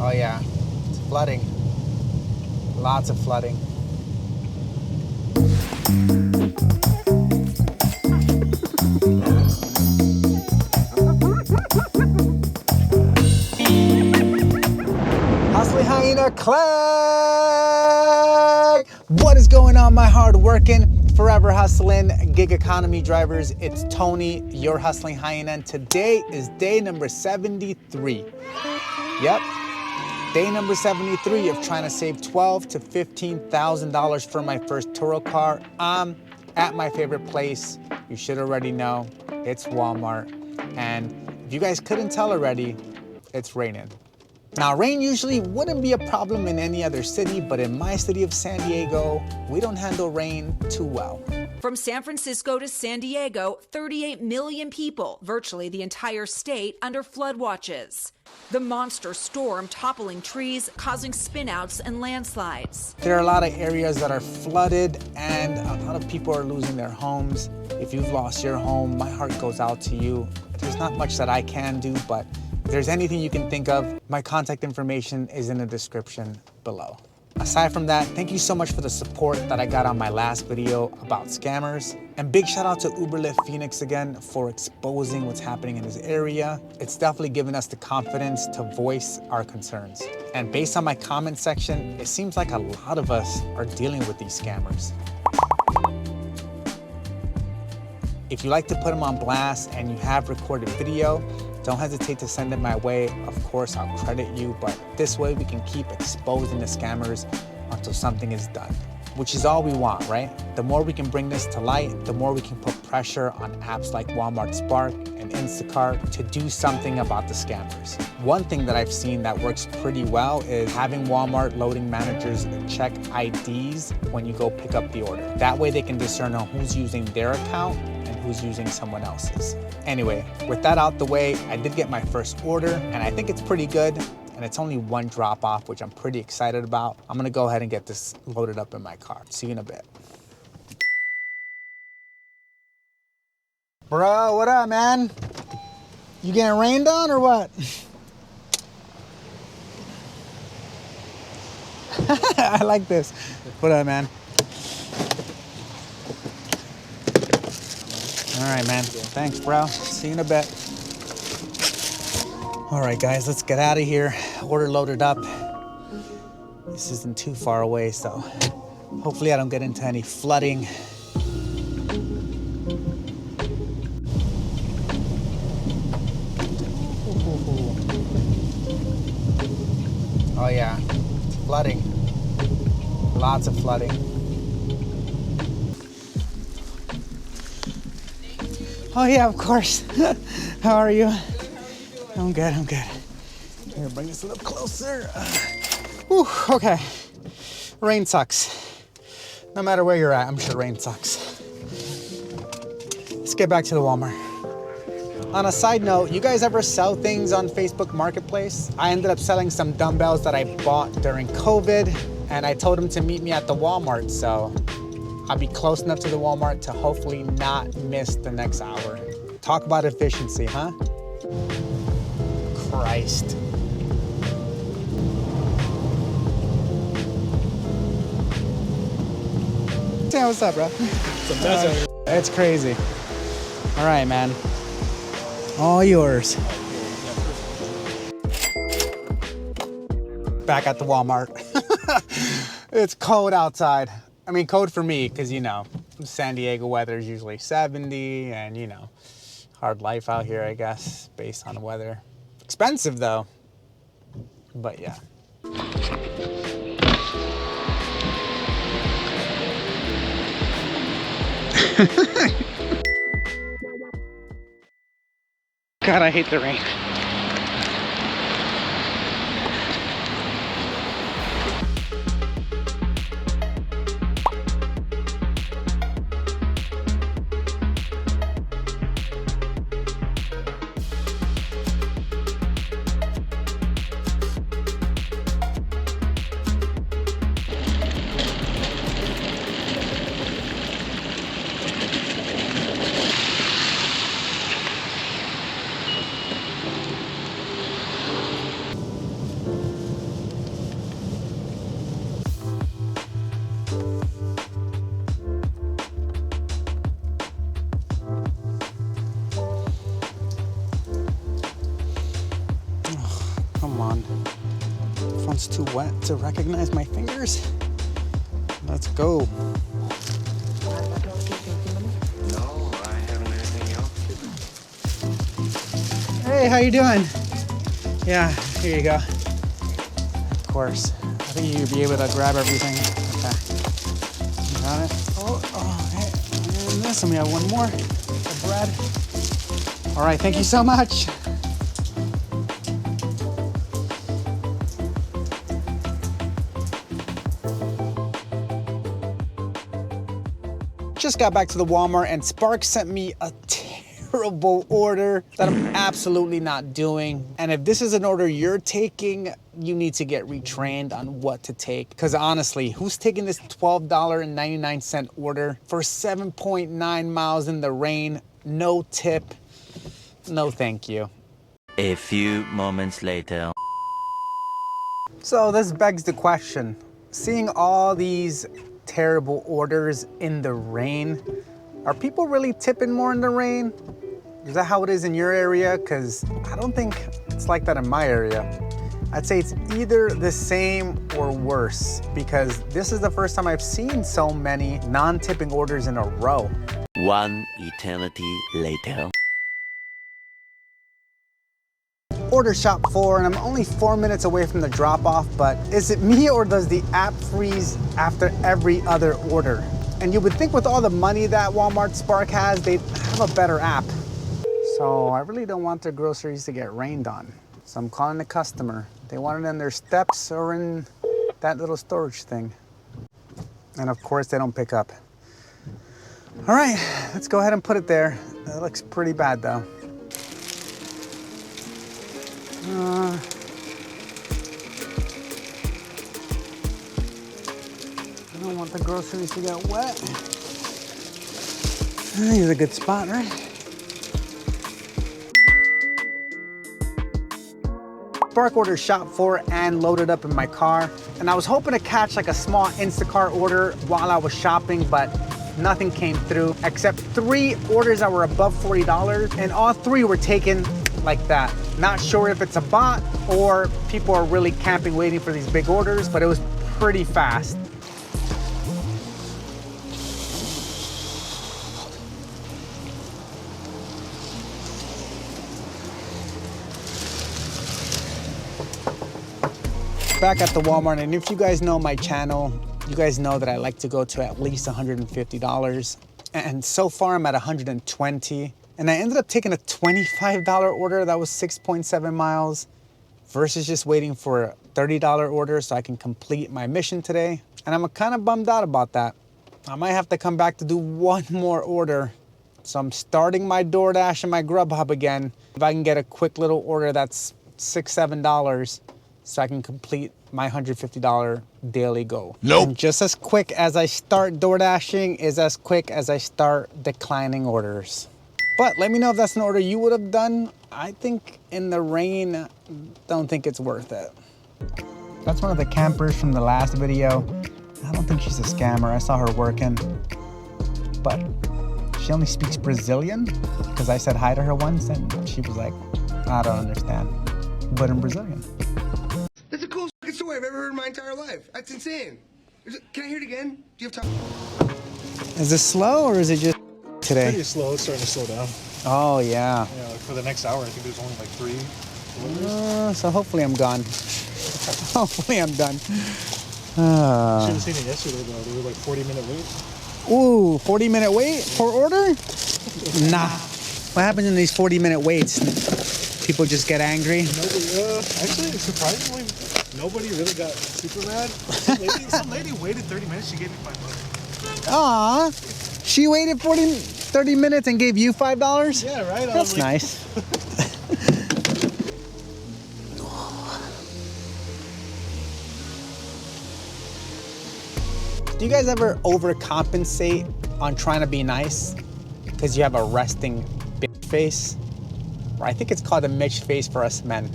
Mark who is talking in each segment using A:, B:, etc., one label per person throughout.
A: Oh yeah, it's flooding. Lots of flooding. Hustling Hyena Clegg! What is going on, my hard-working, forever hustling gig economy drivers? It's Tony, your Hustling Hyena, and today is day number 73. Yep, day number 73 of trying to save $12,000 to $15,000 for my first Turo car. I'm at my favorite place. You should already know, it's Walmart. And if you guys couldn't tell already, it's raining. Now, rain usually wouldn't be a problem in any other city, but in my city of San Diego, we don't handle rain too well.
B: From San Francisco to San Diego, 38 million people, virtually the entire state, under flood watches. The monster storm toppling trees, causing spinouts and landslides.
A: There are a lot of areas that are flooded and a lot of people are losing their homes. If you've lost your home, my heart goes out to you. There's not much that I can do, but if there's anything you can think of, my contact information is in the description below. Aside from that, thank you so much for the support that I got on my last video about scammers. And big shout out to Uberlyft Phoenix again for exposing what's happening in this area. It's definitely given us the confidence to voice our concerns. And based on my comment section, it seems like a lot of us are dealing with these scammers. If you like to put them on blast and you have recorded video, don't hesitate to send it my way. Of course, I'll credit you, but this way we can keep exposing the scammers until something is done, which is all we want, right? The more we can bring this to light, the more we can put pressure on apps like Walmart Spark and Instacart to do something about the scammers. One thing that I've seen that works pretty well is having Walmart loading managers check IDs when you go pick up the order. That way they can discern on who's using their account and who's using someone else's. Anyway, with that out the way, I did get my first order and I think it's pretty good. And it's only one drop off, which I'm pretty excited about. I'm gonna go ahead and get this loaded up in my car. See you in a bit. Bro, what up, man? You getting rained on or what? I like this. What up, man? All right, man. Thanks, bro. See you in a bit. All right, guys, let's get out of here. Order loaded up. This isn't too far away, so hopefully I don't get into any flooding. Oh yeah, it's flooding. Lots of flooding. Oh yeah, of course. How are you? I'm good, I'm good. Here, bring this a little closer. Whew, okay. Rain sucks. No matter where you're at, I'm sure rain sucks. Let's get back to the Walmart. On a side note, you guys ever sell things on Facebook Marketplace? I ended up selling some dumbbells that I bought during COVID, and I told them to meet me at the Walmart, so I'll be close enough to the Walmart to hopefully not miss the next hour. Talk about efficiency, huh? Christ. Yeah, what's up, bro?
C: It's a mess.
A: It's crazy. All right, man. All yours. Back at the Walmart. It's cold outside. I mean, cold for me, because, you know, San Diego weather is usually 70 and, you know, hard life out here, I guess, based on the weather. Expensive, though. But, yeah. God, I hate the rain. Come on. Phone's too wet to recognize my fingers. Let's go.
C: No, I haven't anything else.
A: Hey, how you doing? Yeah, here you go. Of course. I think you'd be able to grab everything. Okay. You got it? Oh, hey. And this, and we have one more. The bread. All right, thank you so much. Just got back to the Walmart and Spark sent me a terrible order that I'm absolutely not doing. And if this is an order you're taking, you need to get retrained on what to take. Because honestly, who's taking this $12.99 order for 7.9 miles in the rain? No tip. No thank you.
D: A few moments later.
A: So this begs the question, seeing all these terrible orders in the rain, are people really tipping more in the rain? Is that how it is in your area? Because I don't think it's like that in my area. I'd say it's either the same or worse, because this is the first time I've seen so many non-tipping orders in a row.
D: One eternity later.
A: Order shop 4 and I'm only 4 minutes away from the drop-off, but is it me or does the app freeze after every other order? And you would think with all the money that Walmart Spark has, they'd have a better app. So I really don't want their groceries to get rained on. So I'm calling the customer. They want it in their steps or in that little storage thing. And of course they don't pick up. All right, let's go ahead and put it there. That looks pretty bad though. I don't want the groceries to get wet. Here's a good spot, right? Spark ordered shop 4 and loaded up in my car. And I was hoping to catch like a small Instacart order while I was shopping, but nothing came through except 3 orders that were above $40, and all 3 were taken like that. Not sure if it's a bot or people are really camping waiting for these big orders, but it was pretty fast. Back at the Walmart, and if you guys know my channel, you guys know that I like to go to at least $150. And so far I'm at 120. And I ended up taking a $25 order that was 6.7 miles versus just waiting for a $30 order so I can complete my mission today. And I'm kind of bummed out about that. I might have to come back to do one more order. So I'm starting my Doordash and my Grubhub again. If I can get a quick little order that's $6, $7 so I can complete my $150 daily goal.
E: Nope.
A: And just as quick as I start Doordashing is as quick as I start declining orders. But let me know if that's an order you would have done. I think in the rain, don't think it's worth it. That's one of the campers from the last video. I don't think she's a scammer. I saw her working. But she only speaks Brazilian because I said hi to her once and she was like, I don't understand, but in Brazilian.
E: That's the coolest fucking story I've ever heard in my entire life. That's insane. Can I hear it again? Do you have time?
A: Is this slow or is it just today?
F: Pretty slow. It's starting to slow down.
A: Oh, yeah.
F: Yeah, like for the next hour, I think there's only like 3 deliveries.
A: So hopefully I'm gone. Hopefully I'm done.
F: Should have seen it yesterday, though. They were like 40-minute wait.
A: Ooh, 40-minute wait for order? Nah. What happens in these 40-minute waits? People just get angry?
F: Actually, surprisingly, nobody really got super mad. Some lady waited 30 minutes. She gave me $5.
A: Aw. She waited 30 minutes and gave you $5?
F: Yeah, right?
A: That's nice. Do you guys ever overcompensate on trying to be nice because you have a resting bitch face? Or I think it's called a Mitch face for us men.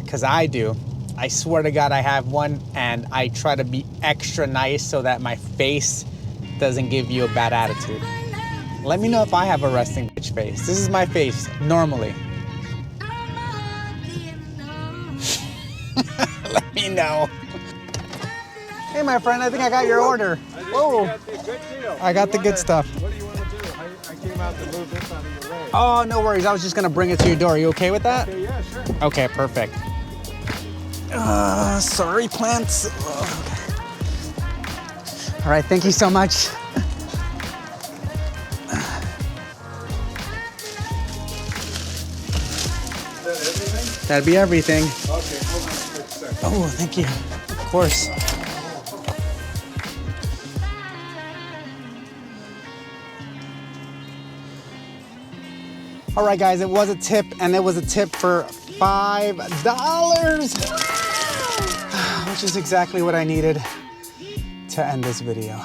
A: Because I do. I swear to God I have one, and I try to be extra nice so that my face doesn't give you a bad attitude. Let me know if I have a resting bitch face. This is my face, normally. me know. Hey, my friend, I think I got your order. Whoa. I got the good stuff.
F: What do you want to do? I came out to move this out of your way.
A: Oh, no worries. I was just gonna bring it to your door. Are you okay with that?
F: Okay, yeah, sure.
A: Okay, perfect. Sorry, plants. All right, thank you so much. That'd be everything.
F: Okay, hold on a quick second.
A: Oh, thank you. Of course. All right, guys, it was a tip, and it was a tip for $5, which is exactly what I needed to end this video.